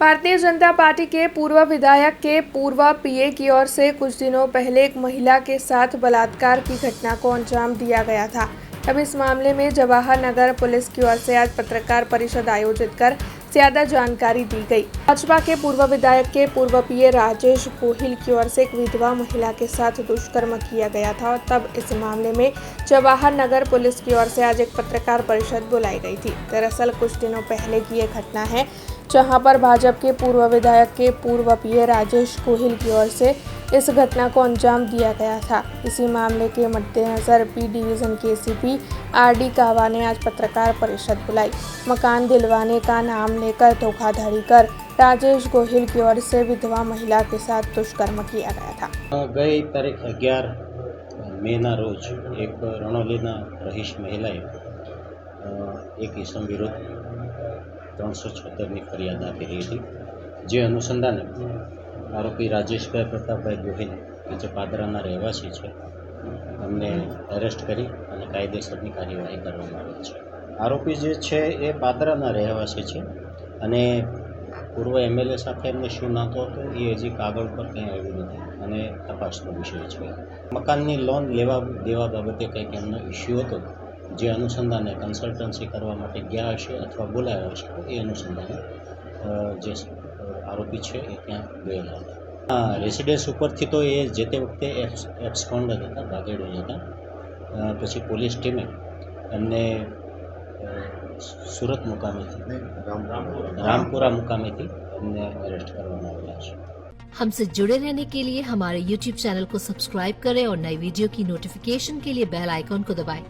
Bharatiya Janata party के पूर्व विधायक के पूर्व पीए की ओर से कुछ दिनों पहले एक महिला के साथ बलात्कार की घटना को अंजाम दिया गया था। अब इस मामले में जवाहर नगर पुलिस की ओर से आज पत्रकार परिषद आयोजित कर ज्यादा जानकारी दी गई। भाजपा के पूर्व विधायक के पूर्व पीए राजेश गोहिल की ओर से एक विधवा महिला के साथ दुष्कर्म किया गया था और तब इस मामले में जवाहर नगर पुलिस की ओर से आज एक पत्रकार परिषद बुलाई गई थी। दरअसल कुछ दिनों पहले की ये घटना है जहां पर भाजपा के पूर्व विधायक के पूर्व पीए राजेश गोहिल की ओर से इस घटना को अंजाम दिया गया था। इसी मामले के मद्देनजर पी डिवीजन के एसीपी आरडी कावा ने आज पत्रकार परिषद बुलाई। मकान दिलवाने का नाम लेकर धोखाधड़ी कर राजेश गोहिल की ओर से विधवा महिला के साथ दुष्कर्म किया गया था। गई तारीख 11 મેના રોજ એક રણોલીના રહીશ મહિલાએ એક ઇસમ વિરુદ્ધ 376ની ફરિયાદ આપેલી હતી, જે અનુસંધાને આરોપી રાજેશભાઈ પ્રતાપભાઈ ગોહિલ કે જે પાદરાના રહેવાસી છે એમને એરેસ્ટ કરી અને કાયદેસરની કાર્યવાહી કરવામાં આવી છે। આરોપી જે છે એ પાદરાના રહેવાસી છે અને પૂર્વ એમએલએ સાથે એમને શું નાતો હતો એ હજી કાગળ પર કંઈ આવ્યું નથી અને તપાસનો વિષય છે। મકાનની લોન લેવા દેવા બાબતે કંઈક એમનો ઇસ્યુ હતો, જે અનુસંધાને કન્સલ્ટન્સી કરવા માટે ગયા હશે અથવા બોલાવ્યા હશે, એ અનુસંધાને જે આરોપી છે એ ત્યાં ગયેલા હતા। રેસિડેન્સ ઉપરથી તો એ જે તે વખતે એબ્સકોન્ડ હતા, ભાગેડો હતા। પછી પોલીસ ટીમે એમને सूरत मुकामेथी रामपुरा मुकामेथी हमने अरेस्ट करवाना आवेला है। हमसे जुड़े रहने के लिए हमारे YouTube चैनल को सब्सक्राइब करें और नई वीडियो की नोटिफिकेशन के लिए बेल आइकॉन को दबाएं।